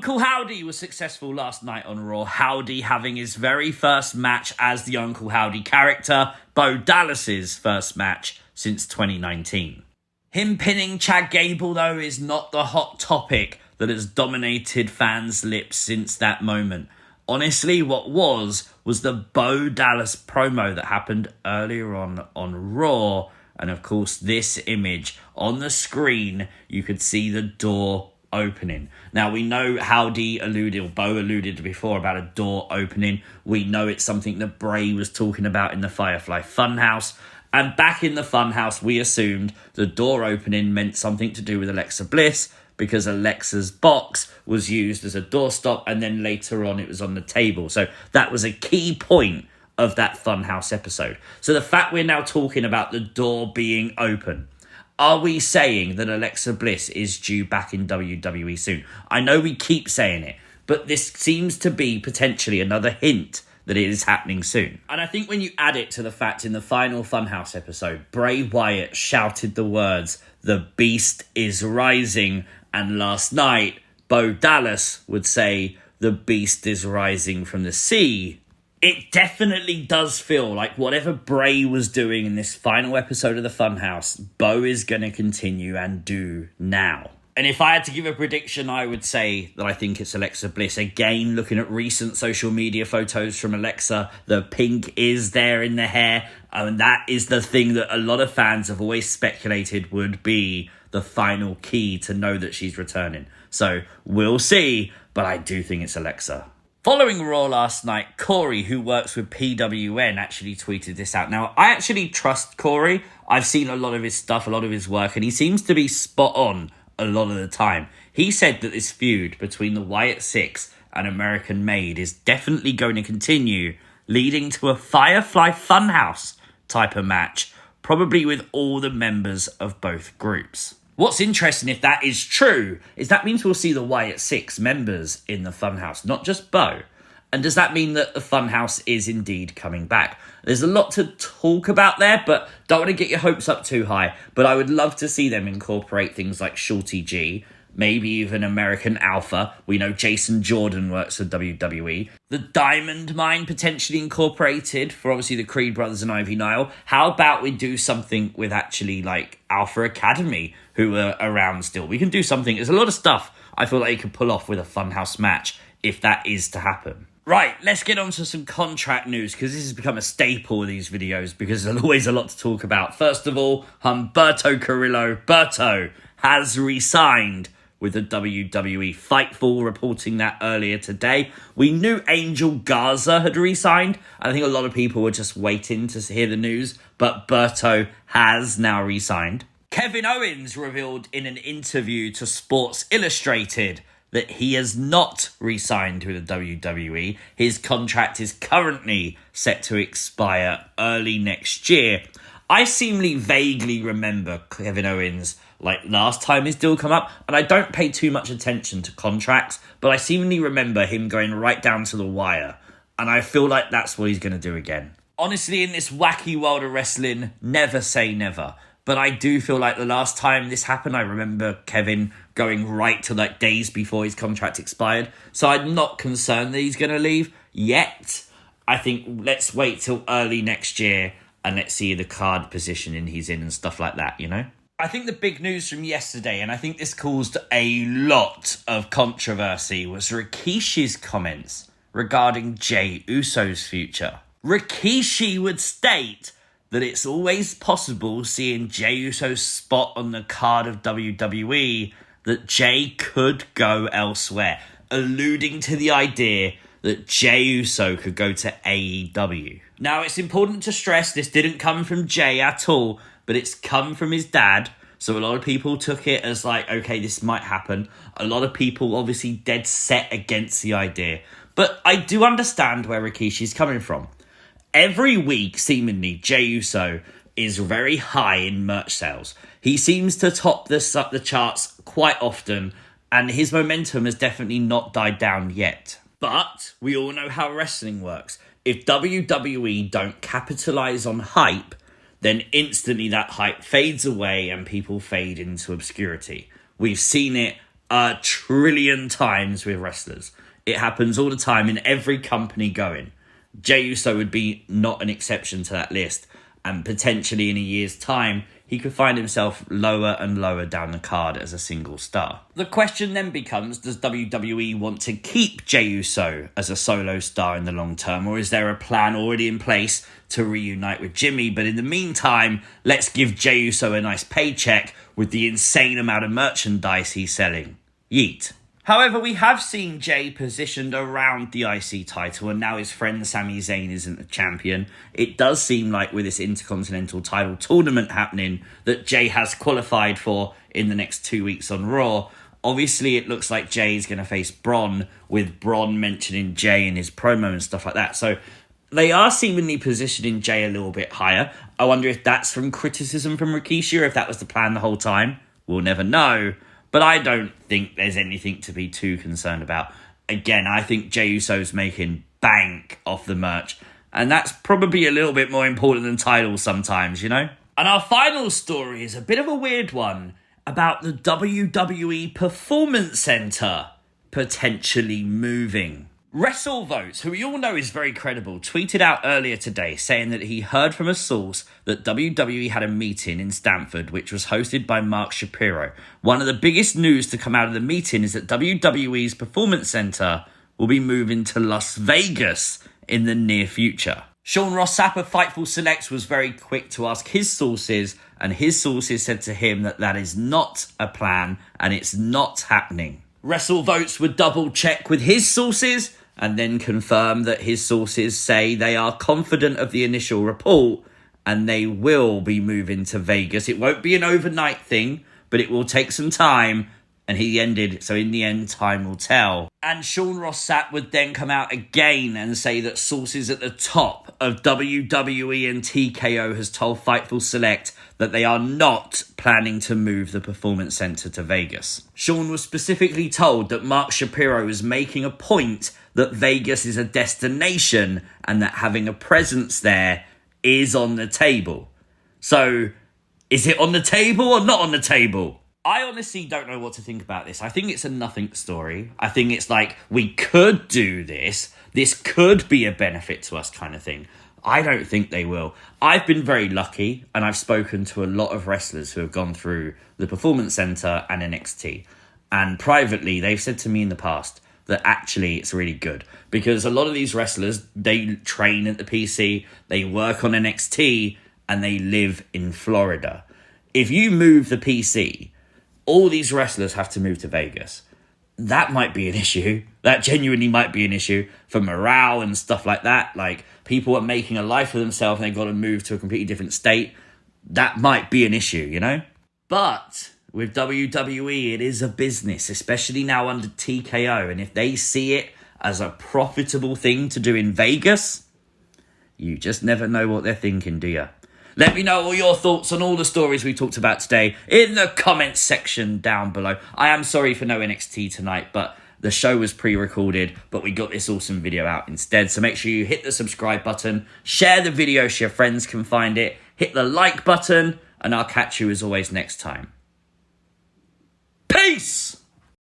Uncle Howdy was successful last night on Raw. Howdy having his very first match as the Uncle Howdy character, Bo Dallas's first match since 2019. Him pinning Chad Gable, though, is not the hot topic that has dominated fans' lips since that moment. Honestly, what was the Bo Dallas promo that happened earlier on Raw. And of course, this image on the screen, you could see the door opening. Now, we know Bo alluded before about a door opening. We know it's something that Bray was talking about in the Firefly Funhouse. And back in the Funhouse, we assumed the door opening meant something to do with Alexa Bliss, because Alexa's box was used as a doorstop, and then later on it was on the table. So that was a key point of that Funhouse episode. So the fact we're now talking about the door being open, are we saying that Alexa Bliss is due back in WWE soon? I know we keep saying it, but this seems to be potentially another hint that it is happening soon. And I think when you add it to the fact in the final Funhouse episode, Bray Wyatt shouted the words, "The beast is rising," and last night, Bo Dallas would say, "The beast is rising from the sea." It definitely does feel like whatever Bray was doing in this final episode of the Funhouse, Bo is going to continue and do now. And if I had to give a prediction, I would say that I think it's Alexa Bliss. Again, looking at recent social media photos from Alexa, the pink is there in the hair. And that is the thing that a lot of fans have always speculated would be the final key to know that she's returning. So we'll see, but I do think it's Alexa. Following Raw last night, Corey, who works with PWN, actually tweeted this out. Now, I actually trust Corey. I've seen a lot of his stuff, a lot of his work, and he seems to be spot on a lot of the time. He said that this feud between the Wyatt Six and American Made is definitely going to continue, leading to a Firefly Funhouse type of match, probably with all the members of both groups. What's interesting, if that is true, is that means we'll see the Wyatt Six members in the Funhouse, not just Bo. And does that mean that the Funhouse is indeed coming back? There's a lot to talk about there, but don't want to get your hopes up too high. But I would love to see them incorporate things like Shorty G, maybe even American Alpha. We know Jason Jordan works for WWE. The Diamond Mine potentially incorporated for obviously the Creed brothers and Ivy Nile. How about we do something with actually like Alpha Academy, who are around still? We can do something. There's a lot of stuff I feel like you could pull off with a Funhouse match if that is to happen. Right, let's get on to some contract news, because this has become a staple of these videos because there's always a lot to talk about. First of all, Humberto Carrillo, Berto, has re-signed with the WWE. Fightful reporting that earlier today. We knew Angel Garza had re-signed. I think a lot of people were just waiting to hear the news, but Berto has now re-signed. Kevin Owens revealed in an interview to Sports Illustrated that he has not re-signed with the WWE. His contract is currently set to expire early next year. I seemingly vaguely remember Kevin Owens, like last time his deal come up, and I don't pay too much attention to contracts, but I seemingly remember him going right down to the wire, and I feel like that's what he's going to do again. Honestly, in this wacky world of wrestling, never say never. But I do feel like the last time this happened, I remember Kevin going right to like days before his contract expired. So I'm not concerned that he's going to leave yet. I think let's wait till early next year and let's see the card positioning he's in and stuff like that, you know? I think the big news from yesterday, and I think this caused a lot of controversy, was Rikishi's comments regarding Jey Uso's future. Rikishi would state that it's always possible, seeing Jey Uso's spot on the card of WWE, that Jey could go elsewhere, alluding to the idea that Jey Uso could go to AEW. Now, it's important to stress this didn't come from Jey at all, but it's come from his dad, so a lot of people took it as like, okay, this might happen. A lot of people obviously dead set against the idea, but I do understand where Rikishi's coming from. Every week, seemingly, Jey Uso is very high in merch sales. He seems to top the charts quite often, and his momentum has definitely not died down yet. But we all know how wrestling works. If WWE don't capitalize on hype, then instantly that hype fades away and people fade into obscurity. We've seen it a trillion times with wrestlers. It happens all the time in every company going. Jey Uso would be not an exception to that list. And potentially in a year's time, he could find himself lower and lower down the card as a single star. The question then becomes, does WWE want to keep Jey Uso as a solo star in the long term, or is there a plan already in place to reunite with Jimmy? But in the meantime, let's give Jey Uso a nice paycheck with the insane amount of merchandise he's selling. Yeet. However, we have seen Jey positioned around the IC title, and now his friend Sami Zayn isn't the champion. It does seem like with this Intercontinental title tournament happening that Jey has qualified for in the next 2 weeks on Raw. Obviously, it looks like Jey's going to face Braun, with Braun mentioning Jey in his promo and stuff like that. So they are seemingly positioning Jey a little bit higher. I wonder if that's from criticism from Rikishi, or if that was the plan the whole time. We'll never know. But I don't think there's anything to be too concerned about. Again, I think Jey Uso's making bank off the merch. And that's probably a little bit more important than titles sometimes, you know? And our final story is a bit of a weird one about the WWE Performance Center potentially moving. WrestleVotes, who we all know is very credible, tweeted out earlier today saying that he heard from a source that WWE had a meeting in Stamford which was hosted by Mark Shapiro. One of the biggest news to come out of the meeting is that WWE's Performance Center will be moving to Las Vegas in the near future. Sean Ross Sapp of Fightful Select was very quick to ask his sources, and his sources said to him that that is not a plan and it's not happening. WrestleVotes would double check with his sources and then confirm that his sources say they are confident of the initial report and they will be moving to Vegas. It won't be an overnight thing, but it will take some time. And he ended, so in the end, time will tell. And Sean Ross Sapp would then come out again and say that sources at the top of WWE and TKO has told Fightful Select that they are not planning to move the Performance Center to Vegas. Sean was specifically told that Mark Shapiro is making a point that Vegas is a destination and that having a presence there is on the table. So, is it on the table or not on the table? I honestly don't know what to think about this. I think it's a nothing story. I think it's like, we could do this. This could be a benefit to us kind of thing. I don't think they will. I've been very lucky, and I've spoken to a lot of wrestlers who have gone through the Performance Center and NXT. And privately, they've said to me in the past that actually it's really good. Because a lot of these wrestlers, they train at the PC, they work on NXT, and they live in Florida. If you move the PC, all these wrestlers have to move to Vegas. That might be an issue. That genuinely might be an issue for morale and stuff like that. Like, people are making a life for themselves and they've got to move to a completely different state. That might be an issue, you know? But with WWE, it is a business, especially now under TKO. And if they see it as a profitable thing to do in Vegas, you just never know what they're thinking, do you? Let me know all your thoughts on all the stories we talked about today in the comments section down below. I am sorry for no NXT tonight, but the show was pre-recorded, but we got this awesome video out instead. So make sure you hit the subscribe button, share the video so your friends can find it, hit the like button, and I'll catch you as always next time. Peace!